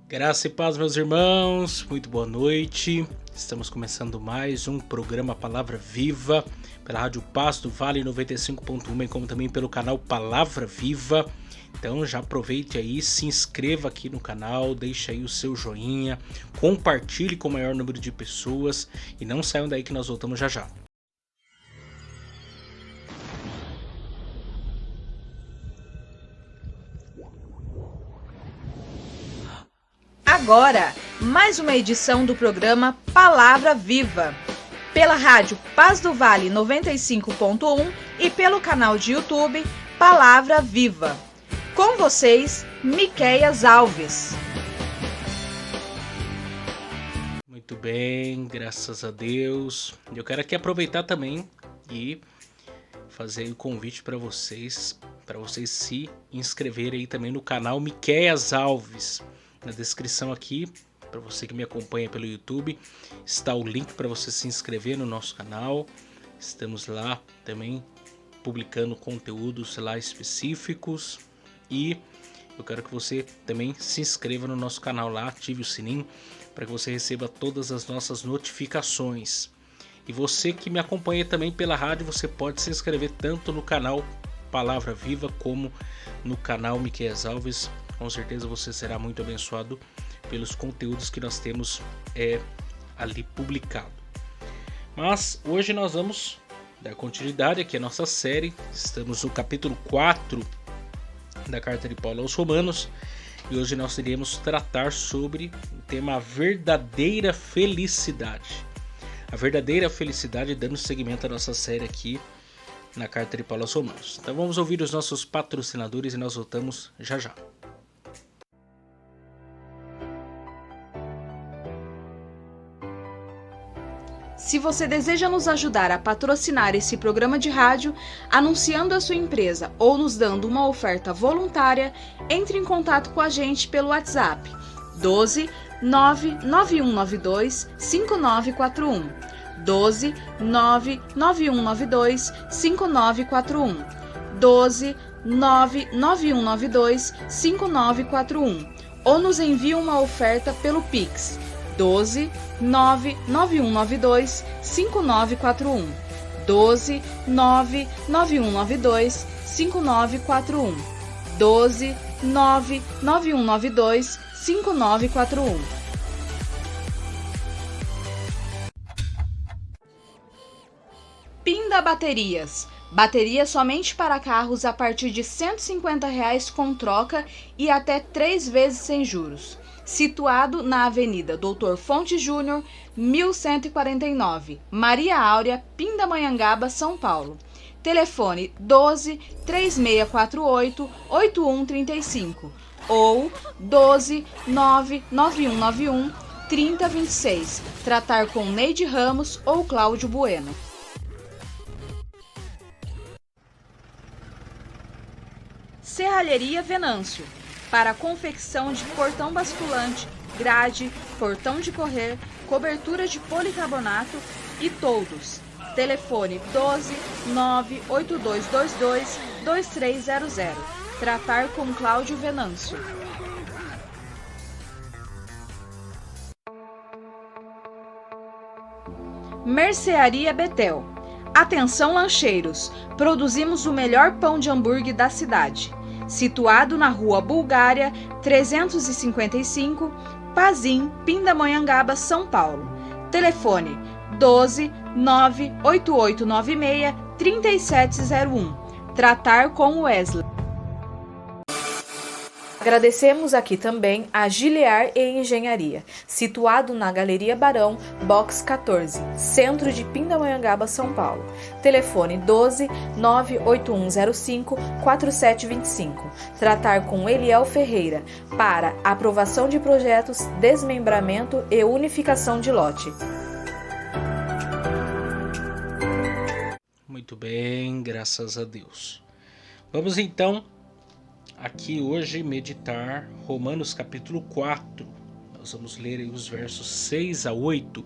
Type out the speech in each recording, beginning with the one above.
Graça e paz, meus irmãos, muito boa noite. Estamos começando mais um programa Palavra Viva pela Rádio Paz do Vale 95.1, bem como também pelo canal Palavra Viva. Então já aproveite aí, se inscreva aqui no canal, deixe aí o seu joinha, compartilhe com o maior número de pessoas e não saiam daí que nós voltamos já já. Agora, mais uma edição do programa Palavra Viva, pela rádio Paz do Vale 95.1 e pelo canal de YouTube Palavra Viva. Com vocês, Miqueias Alves. Muito bem, graças a Deus. Eu quero aqui aproveitar também e fazer o convite para vocês se inscreverem aí também no canal Miqueias Alves. Na descrição aqui, para você que me acompanha pelo YouTube, está o link para você se inscrever no nosso canal. Estamos lá também publicando conteúdos lá específicos e eu quero que você também se inscreva no nosso canal lá, ative o sininho para que você receba todas as nossas notificações. E você que me acompanha também pela rádio, você pode se inscrever tanto no canal Palavra Viva como no canal Miqueias Alves. Com certeza você será muito abençoado pelos conteúdos que nós temos ali publicado. Mas hoje nós vamos dar continuidade aqui à nossa série. Estamos no capítulo 4 da carta de Paulo aos Romanos. E hoje nós iremos tratar sobre o tema verdadeira felicidade. A verdadeira felicidade, dando seguimento à nossa série aqui na carta de Paulo aos Romanos. Então vamos ouvir os nossos patrocinadores e nós voltamos já já. Se você deseja nos ajudar a patrocinar esse programa de rádio, anunciando a sua empresa ou nos dando uma oferta voluntária, entre em contato com a gente pelo WhatsApp 12 99192 5941, 12 99192 5941, 12 99192 5941, ou nos envie uma oferta pelo Pix 12 99192 5941, 12 99192 5941, 12 99192 5941. Pinda Baterias. Baterias somente para carros a partir de R$ 150 com troca e até 3 vezes sem juros. Situado na Avenida Doutor Fonte Júnior, 1149, Maria Áurea, Pindamonhangaba, São Paulo. Telefone 12 3648 8135 ou 12 99191 3026. Tratar com Neide Ramos ou Cláudio Bueno. Serralheria Venâncio. Para a confecção de portão basculante, grade, portão de correr, cobertura de policarbonato e toldos. Telefone 12 98222 2300. Tratar com Cláudio Venâncio. Mercearia Betel. Atenção lancheiros, produzimos o melhor pão de hambúrguer da cidade. Situado na Rua Bulgária, 355, Pazim, Pindamonhangaba, São Paulo. Telefone 12 98896 3701. Tratar com Wesley. Agradecemos aqui também a Gilear e Engenharia, situado na Galeria Barão, Box 14, centro de Pindamonhangaba, São Paulo. Telefone 12 98105 4725. Tratar com Eliel Ferreira para aprovação de projetos, desmembramento e unificação de lote. Muito bem, graças a Deus. Vamos então aqui hoje meditar Romanos capítulo 4. Nós vamos ler aí os versos 6 a 8.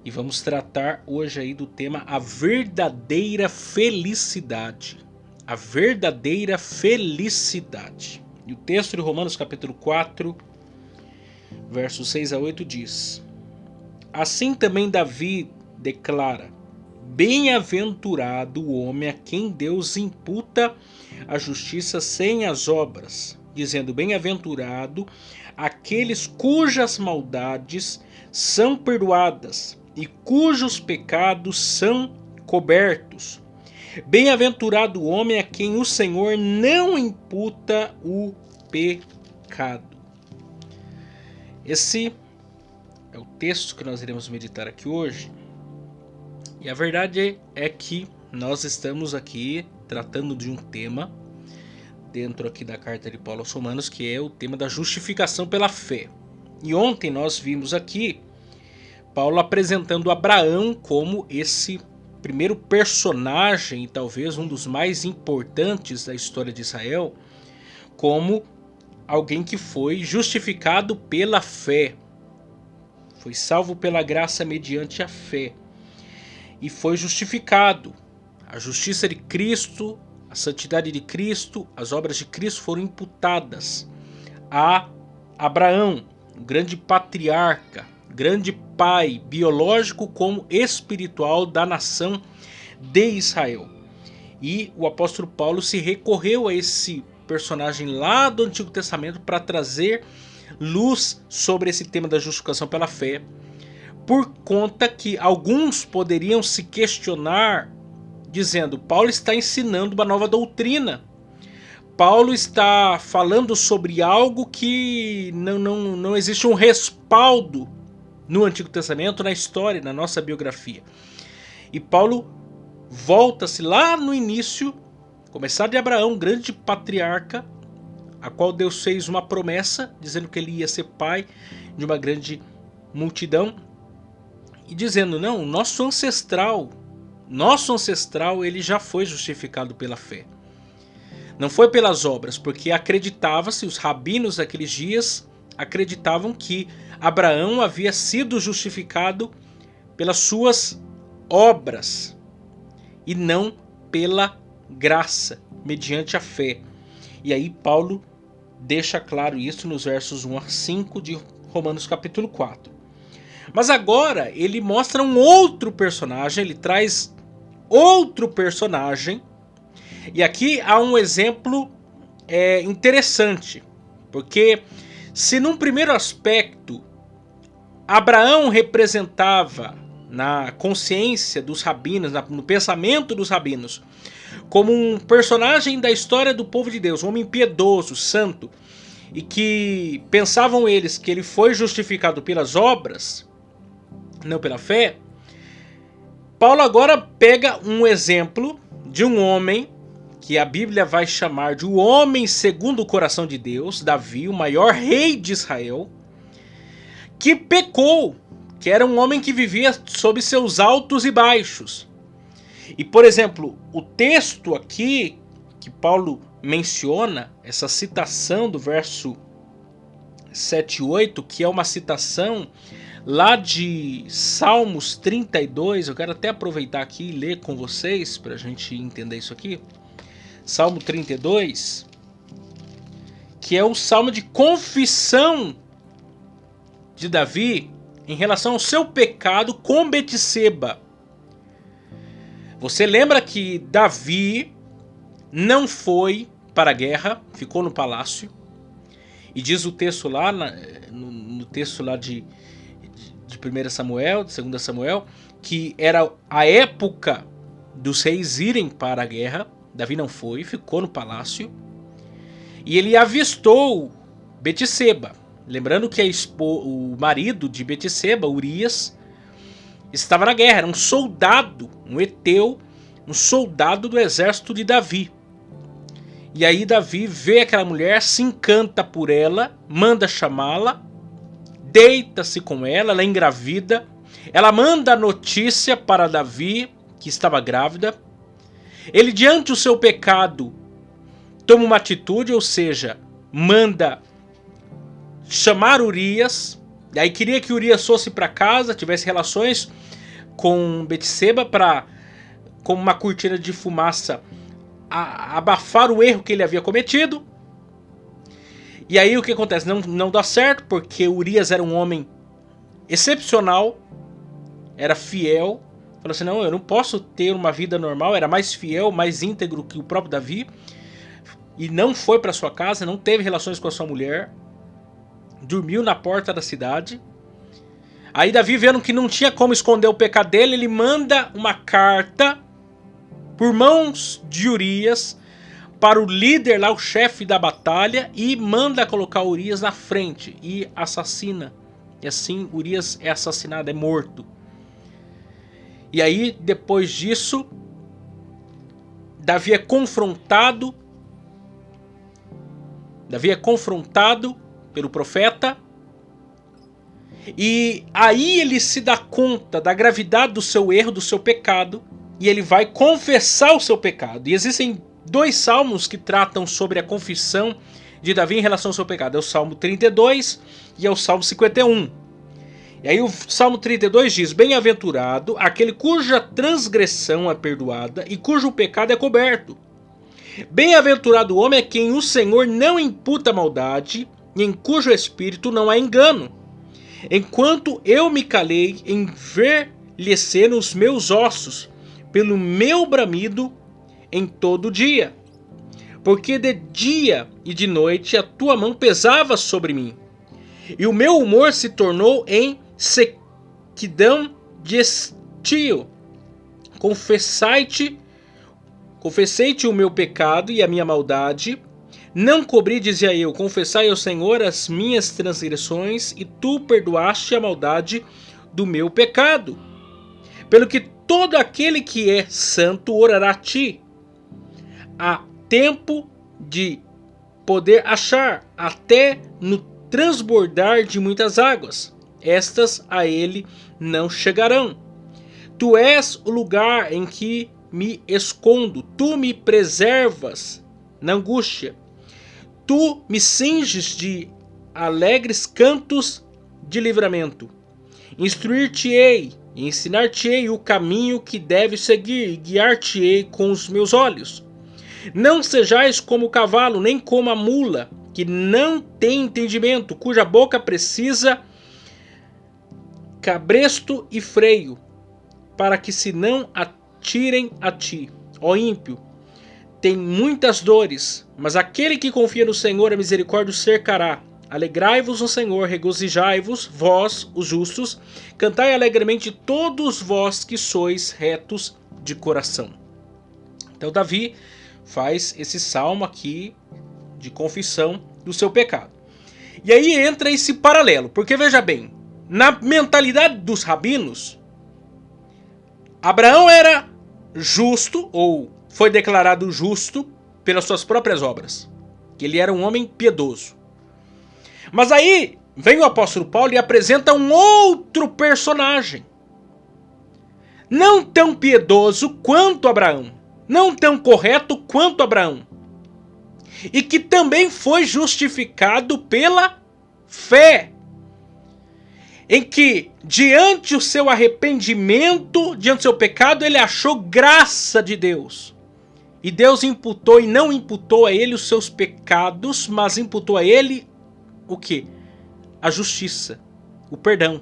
E vamos tratar hoje aí do tema a verdadeira felicidade. A verdadeira felicidade. E o texto de Romanos capítulo 4 versos 6 a 8 diz: Assim também Davi declara: Bem-aventurado o homem a quem Deus imputa a justiça sem as obras, dizendo: Bem-aventurado aqueles cujas maldades são perdoadas e cujos pecados são cobertos. Bem-aventurado o homem a quem o Senhor não imputa o pecado. Esse é o texto que nós iremos meditar aqui hoje. E a verdade é que nós estamos aqui tratando de um tema dentro aqui da carta de Paulo aos Romanos, que é o tema da justificação pela fé. E ontem nós vimos aqui Paulo apresentando Abraão como esse primeiro personagem, talvez um dos mais importantes da história de Israel, como alguém que foi justificado pela fé, foi salvo pela graça mediante a fé, e foi justificado. A justiça de Cristo, a santidade de Cristo, as obras de Cristo foram imputadas a Abraão, o grande patriarca, grande pai biológico como espiritual da nação de Israel. E o apóstolo Paulo se recorreu a esse personagem lá do Antigo Testamento para trazer luz sobre esse tema da justificação pela fé, por conta que alguns poderiam se questionar dizendo: Paulo está ensinando uma nova doutrina, Paulo está falando sobre algo que não existe um respaldo no Antigo Testamento, na história, na nossa biografia. E Paulo volta-se lá no início, começar de Abraão, grande patriarca, a qual Deus fez uma promessa, dizendo que ele ia ser pai de uma grande multidão, e dizendo: não, nosso ancestral, ele já foi justificado pela fé. Não foi pelas obras, porque acreditava-se, os rabinos daqueles dias acreditavam que Abraão havia sido justificado pelas suas obras e não pela graça, mediante a fé. E aí Paulo deixa claro isso nos versos 1 a 5 de Romanos capítulo 4. Mas agora ele mostra um outro personagem, ele traz outro personagem. E aqui há um exemplo interessante, porque se num primeiro aspecto Abraão representava na consciência dos rabinos, no pensamento dos rabinos, como um personagem da história do povo de Deus, um homem piedoso, santo, e que pensavam eles que ele foi justificado pelas obras, não pela fé, Paulo agora pega um exemplo de um homem que a Bíblia vai chamar de o homem segundo o coração de Deus, Davi, o maior rei de Israel, que pecou, que era um homem que vivia sob seus altos e baixos. E, por exemplo, o texto aqui que Paulo menciona, essa citação do verso 7 e 8, que é uma citação lá de Salmos 32, eu quero até aproveitar aqui e ler com vocês para a gente entender isso aqui. Salmo 32, que é o salmo de confissão de Davi em relação ao seu pecado com Betseba. Você lembra que Davi não foi para a guerra, ficou no palácio, e diz o texto lá, no texto lá de 1 Samuel, de 2 Samuel, que era a época dos reis irem para a guerra. Davi não foi, ficou no palácio, e ele avistou Betseba. Lembrando que o marido de Betseba, Urias, estava na guerra, era um soldado, um heteu, um soldado do exército de Davi. E aí Davi vê aquela mulher, se encanta por ela, manda chamá-la, deita-se com ela, ela é engravida, ela manda a notícia para Davi que estava grávida. Ele, diante do seu pecado, toma uma atitude, ou seja, manda chamar Urias, e aí queria que Urias fosse para casa, tivesse relações com Betseba para, como uma cortina de fumaça, abafar o erro que ele havia cometido. E aí o que acontece? Não dá certo, porque Urias era um homem excepcional, era fiel. Falou assim, não, eu não posso ter uma vida normal. Era mais fiel, mais íntegro que o próprio Davi. E não foi para sua casa, não teve relações com a sua mulher. Dormiu na porta da cidade. Aí Davi, vendo que não tinha como esconder o pecado dele, ele manda uma carta por mãos de Urias para o líder lá, o chefe da batalha, e manda colocar Urias na frente e assassina. E assim Urias é assassinado, é morto. E aí, depois disso, Davi é confrontado pelo profeta. E aí ele se dá conta da gravidade do seu erro, do seu pecado. E ele vai confessar o seu pecado. E existem 2 salmos que tratam sobre a confissão de Davi em relação ao seu pecado. É o Salmo 32 e é o Salmo 51. E aí o Salmo 32 diz, bem-aventurado aquele cuja transgressão é perdoada e cujo pecado é coberto. Bem-aventurado o homem a quem o Senhor não imputa maldade e em cujo espírito não há engano. Enquanto eu me calei, envelheceram os meus ossos pelo meu bramido em todo dia. Porque de dia e de noite a tua mão pesava sobre mim, e o meu humor se tornou em sequidão de estio. Confessei-te o meu pecado e a minha maldade. Não cobri, dizia eu, confessai ao Senhor as minhas transgressões, e tu perdoaste a maldade do meu pecado. Pelo que todo aquele que é santo orará a ti. Há tempo de poder achar, até no transbordar de muitas águas. Estas a ele não chegarão. Tu és o lugar em que me escondo. Tu me preservas na angústia. Tu me cinges de alegres cantos de livramento. Instruir-te-ei e ensinar-te-ei o caminho que deves seguir, e guiar-te-ei com os meus olhos. Não sejais como o cavalo, nem como a mula, que não tem entendimento, cuja boca precisa cabresto e freio, para que se não atirem a ti. Ó ímpio, tem muitas dores, mas aquele que confia no Senhor, a misericórdia o cercará. Alegrai-vos no Senhor, regozijai-vos, vós, os justos, cantai alegremente todos vós que sois retos de coração. Então Davi faz esse salmo aqui de confissão do seu pecado. E aí entra esse paralelo, porque veja bem, na mentalidade dos rabinos, Abraão era justo, ou foi declarado justo pelas suas próprias obras, que ele era um homem piedoso. Mas aí vem o apóstolo Paulo e apresenta um outro personagem, não tão piedoso quanto Abraão, não tão correto quanto Abraão, e que também foi justificado pela fé, em que diante o seu arrependimento, diante do seu pecado, ele achou graça de Deus. E Deus imputou e não imputou a ele os seus pecados, mas imputou a ele o quê? A justiça, o perdão.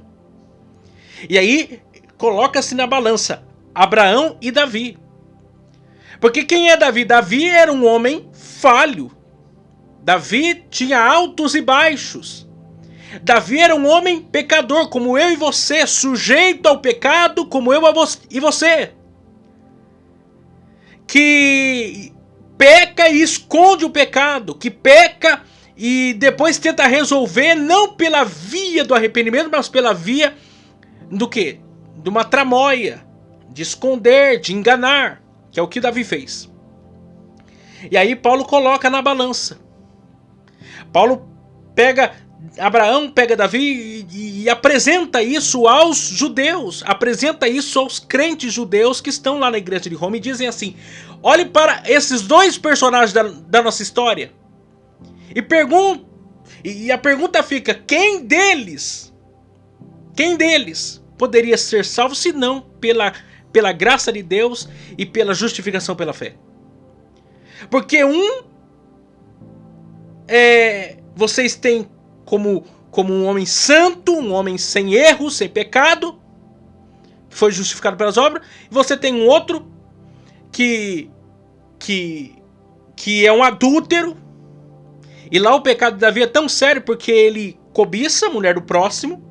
E aí coloca-se na balança Abraão e Davi. Porque quem é Davi? Davi era um homem falho. Davi tinha altos e baixos. Davi era um homem pecador, como eu e você, sujeito ao pecado, como eu e você. Que peca e esconde o pecado, que peca e depois tenta resolver não pela via do arrependimento, mas pela via do quê? De uma tramóia, de esconder, de enganar, que é o que Davi fez. E aí Paulo coloca na balança. Paulo pega Abraão, pega Davi e apresenta isso aos judeus, apresenta isso aos crentes judeus que estão lá na igreja de Roma e dizem assim: olhe para esses 2 personagens da nossa história e a pergunta fica: quem deles poderia ser salvo se não pela graça de Deus e pela justificação pela fé? Porque vocês têm como um homem santo, um homem sem erro, sem pecado, que foi justificado pelas obras. E você tem um outro que é um adúltero. E lá o pecado de Davi é tão sério porque ele cobiça a mulher do próximo,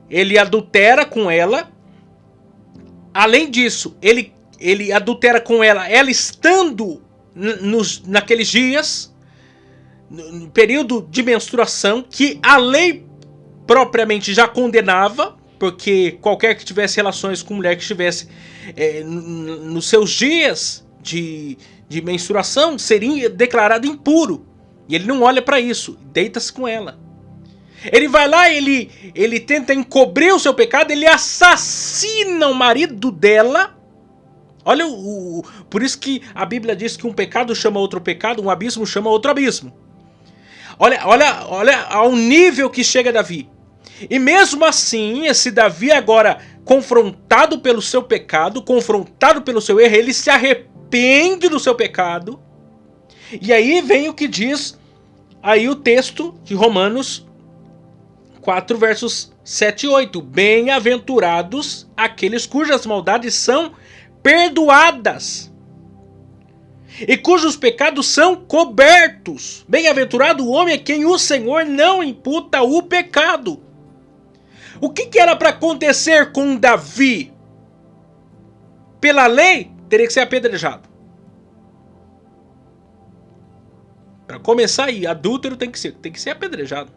ele adultera com ela. Além disso, ele adultera com ela estando naqueles dias, no período de menstruação, que a lei propriamente já condenava, porque qualquer que tivesse relações com mulher que estivesse nos seus dias de menstruação seria declarado impuro. E ele não olha para isso, deita-se com ela. Ele vai lá, ele tenta encobrir o seu pecado, ele assassina o marido dela. Olha, por isso que a Bíblia diz que um pecado chama outro pecado, um abismo chama outro abismo. Olha ao nível que chega Davi. E mesmo assim, esse Davi agora, confrontado pelo seu pecado, confrontado pelo seu erro, ele se arrepende do seu pecado. E aí vem o que diz aí o texto de Romanos 4, versos 7 e 8. Bem-aventurados aqueles cujas maldades são perdoadas e cujos pecados são cobertos. Bem-aventurado o homem a quem o Senhor não imputa o pecado. O que era para acontecer com Davi? Pela lei, teria que ser apedrejado. Para começar aí, adúltero tem que ser apedrejado.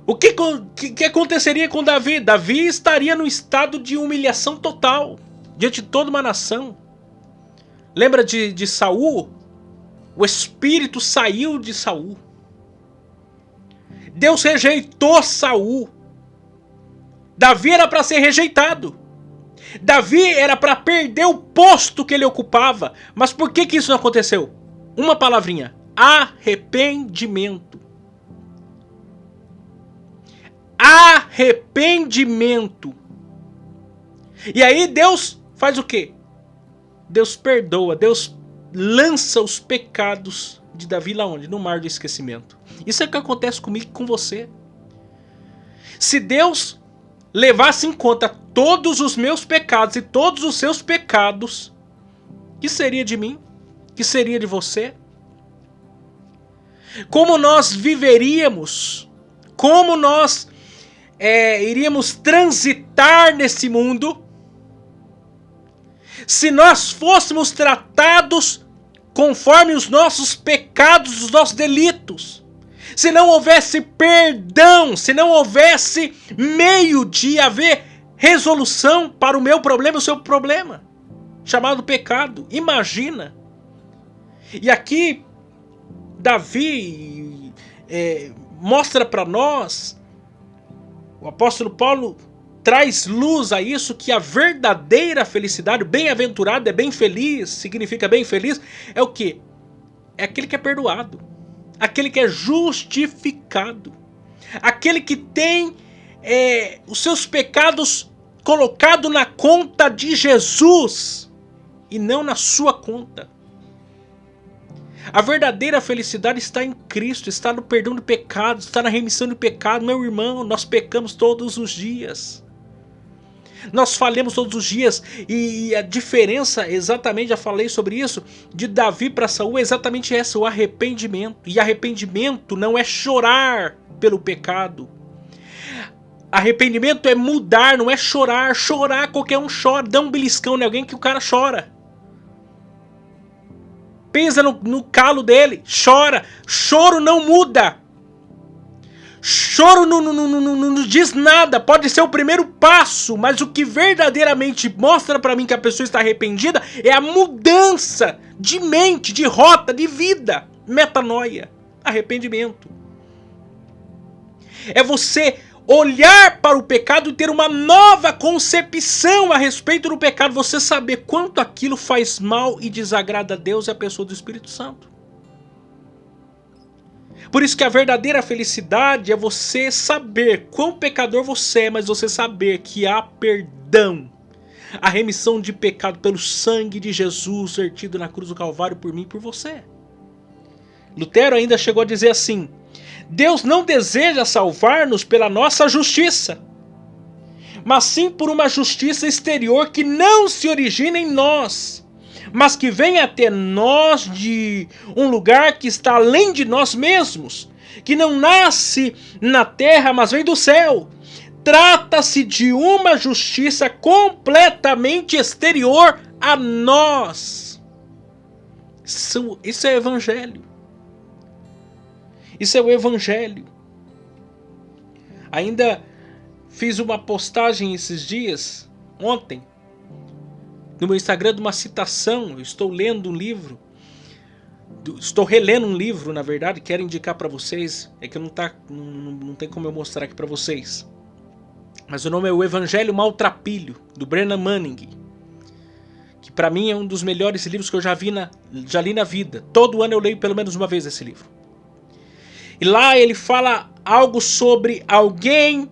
O que aconteceria com Davi? Davi estaria num estado de humilhação total diante de toda uma nação. Lembra de Saul? O espírito saiu de Saul. Deus rejeitou Saul. Davi era para ser rejeitado. Davi era para perder o posto que ele ocupava. Mas por que isso não aconteceu? Uma palavrinha: arrependimento. Arrependimento. E aí Deus faz o quê? Deus perdoa, Deus lança os pecados de Davi lá onde? No mar do esquecimento. Isso é o que acontece comigo e com você. Se Deus levasse em conta todos os meus pecados e todos os seus pecados, que seria de mim? Que seria de você? Como nós viveríamos? Como nós iríamos transitar nesse mundo se nós fôssemos tratados conforme os nossos pecados, os nossos delitos? Se não houvesse perdão, se não houvesse meio de haver resolução para o meu problema, o seu problema, chamado pecado. Imagina. E aqui Davi mostra para nós, o apóstolo Paulo traz luz a isso, que a verdadeira felicidade, bem-aventurado é bem feliz, significa bem feliz, é o quê? É aquele que é perdoado, aquele que é justificado, aquele que tem os seus pecados colocados na conta de Jesus e não na sua conta. A verdadeira felicidade está em Cristo, está no perdão de pecados, está na remissão de pecado. Meu irmão, nós pecamos todos os dias. Nós falhamos todos os dias. E a diferença, exatamente, já falei sobre isso, de Davi para Saul é exatamente essa, o arrependimento. E arrependimento não é chorar pelo pecado. Arrependimento é mudar, não é chorar. Chorar, qualquer um chora. Dá um beliscão em alguém que o cara chora. Pisa no calo dele, chora. Choro não muda. Choro não diz nada. Pode ser o primeiro passo, mas o que verdadeiramente mostra pra mim que a pessoa está arrependida é a mudança de mente, de rota, de vida. Metanoia, arrependimento. É você olhar para o pecado e ter uma nova concepção a respeito do pecado. Você saber quanto aquilo faz mal e desagrada a Deus e a pessoa do Espírito Santo. Por isso que a verdadeira felicidade é você saber quão pecador você é, mas você saber que há perdão. A remissão de pecado pelo sangue de Jesus vertido na cruz do Calvário por mim e por você. Lutero ainda chegou a dizer assim: Deus não deseja salvar-nos pela nossa justiça, mas sim por uma justiça exterior que não se origina em nós, mas que vem até nós de um lugar que está além de nós mesmos, que não nasce na terra, mas vem do céu. Trata-se de uma justiça completamente exterior a nós. Isso é evangelho. Isso é o evangelho. Ainda fiz uma postagem esses dias, ontem, no meu Instagram, de uma citação. Eu estou lendo um livro. Estou relendo um livro, na verdade, quero indicar para vocês. É que não tem como eu mostrar aqui para vocês. Mas o nome é O Evangelho Maltrapilho, do Brennan Manning. Que para mim é um dos melhores livros que eu já li na vida. Todo ano eu leio pelo menos uma vez esse livro. E lá ele fala algo sobre alguém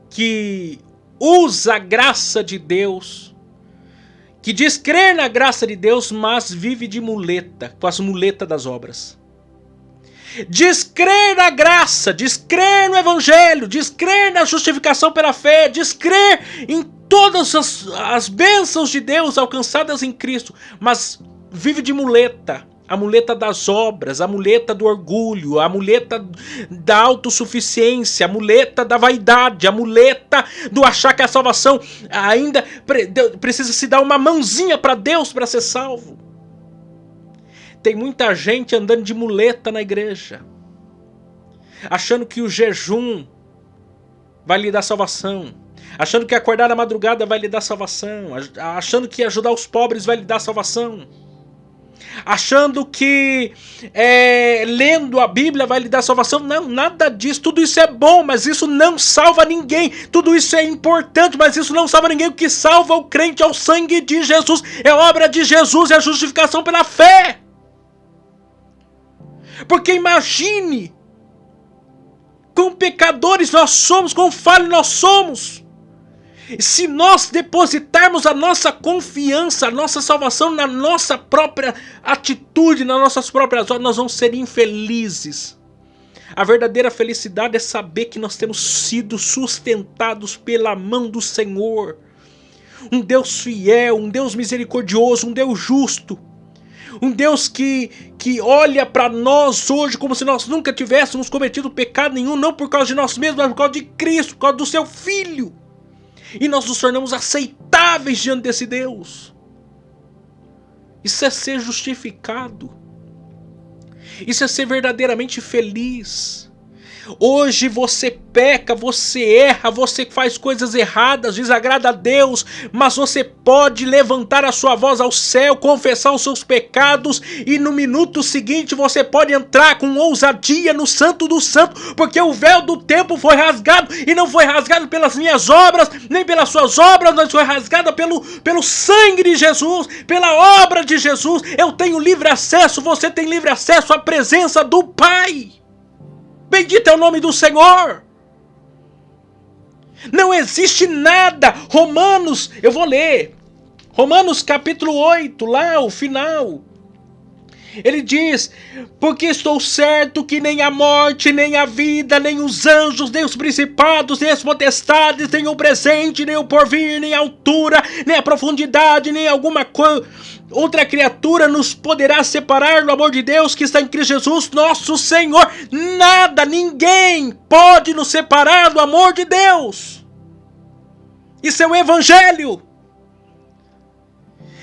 que usa a graça de Deus, que diz crer na graça de Deus, mas vive de muleta, com as muletas das obras. Diz crer na graça, diz crer no evangelho, diz crer na justificação pela fé, diz crer em todas as bênçãos de Deus alcançadas em Cristo, mas vive de muleta. A muleta das obras, a muleta do orgulho, a muleta da autossuficiência, a muleta da vaidade, a muleta do achar que a salvação ainda precisa se dar uma mãozinha para Deus para ser salvo. Tem muita gente andando de muleta na igreja, achando que o jejum vai lhe dar salvação, achando que acordar na madrugada vai lhe dar salvação, achando que ajudar os pobres vai lhe dar salvação, achando que lendo a Bíblia vai lhe dar salvação. Não, nada disso. Tudo isso é bom, mas isso não salva ninguém. Tudo isso é importante, mas isso não salva ninguém. O que salva o crente é o sangue de Jesus, é a obra de Jesus, é a justificação pela fé. Porque imagine quão pecadores nós somos, quão falhos nós somos. Se nós depositarmos a nossa confiança, a nossa salvação na nossa própria atitude, nas nossas próprias obras, nós vamos ser infelizes. A verdadeira felicidade é saber que nós temos sido sustentados pela mão do Senhor. Um Deus fiel, um Deus misericordioso, um Deus justo. Um Deus que olha para nós hoje como se nós nunca tivéssemos cometido pecado nenhum, não por causa de nós mesmos, mas por causa de Cristo, por causa do seu Filho. E nós nos tornamos aceitáveis diante desse Deus. Isso é ser justificado. Isso é ser verdadeiramente feliz. Hoje você peca, você erra, você faz coisas erradas, desagrada a Deus, mas você pode levantar a sua voz ao céu, confessar os seus pecados e no minuto seguinte você pode entrar com ousadia no Santo dos Santos, porque o véu do templo foi rasgado e não foi rasgado pelas minhas obras, nem pelas suas obras, mas foi rasgado pelo sangue de Jesus, pela obra de Jesus. Eu tenho livre acesso, você tem livre acesso à presença do Pai. Bendito é o nome do Senhor. Não existe nada. Romanos, eu vou ler. Romanos capítulo 8, lá o final. Ele diz: porque estou certo que nem a morte, nem a vida, nem os anjos, nem os principados, nem as potestades, nem o presente, nem o porvir, nem a altura, nem a profundidade, nem alguma outra criatura nos poderá separar do amor de Deus que está em Cristo Jesus, nosso Senhor. Nada, ninguém pode nos separar do amor de Deus. Isso é o Evangelho.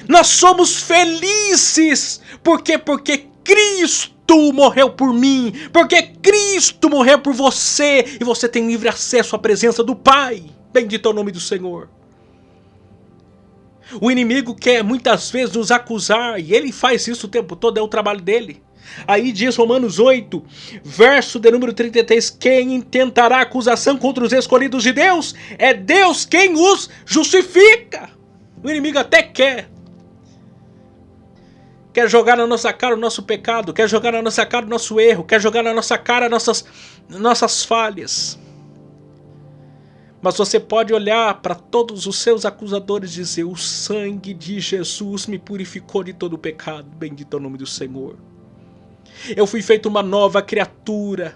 Nós somos felizes. Por quê? Porque Cristo morreu por mim. Porque Cristo morreu por você. E você tem livre acesso à presença do Pai. Bendito é o nome do Senhor. O inimigo quer muitas vezes nos acusar. E ele faz isso o tempo todo. É o trabalho dele. Aí diz Romanos 8, verso de número 33. Quem intentará acusação contra os escolhidos de Deus? É Deus quem os justifica. O inimigo até quer jogar na nossa cara o nosso pecado, quer jogar na nossa cara o nosso erro, quer jogar na nossa cara nossas falhas. Mas você pode olhar para todos os seus acusadores e dizer: o sangue de Jesus me purificou de todo o pecado. Bendito é o nome do Senhor. Eu fui feito uma nova criatura.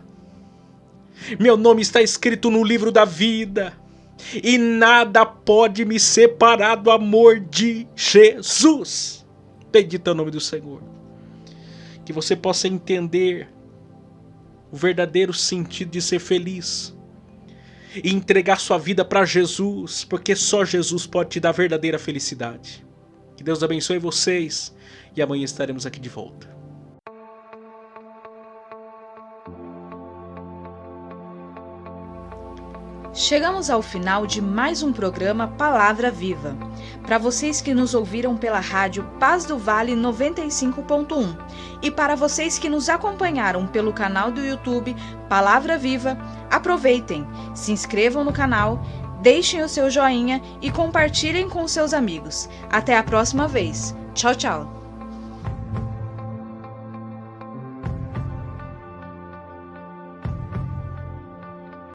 Meu nome está escrito no livro da vida. E nada pode me separar do amor de Jesus. Bendito é o nome do Senhor. Que você possa entender o verdadeiro sentido de ser feliz. E entregar sua vida para Jesus. Porque só Jesus pode te dar a verdadeira felicidade. Que Deus abençoe vocês. E amanhã estaremos aqui de volta. Chegamos ao final de mais um programa Palavra Viva. Para vocês que nos ouviram pela rádio Paz do Vale 95.1 e para vocês que nos acompanharam pelo canal do YouTube Palavra Viva, aproveitem, se inscrevam no canal, deixem o seu joinha e compartilhem com seus amigos. Até a próxima vez. Tchau, tchau!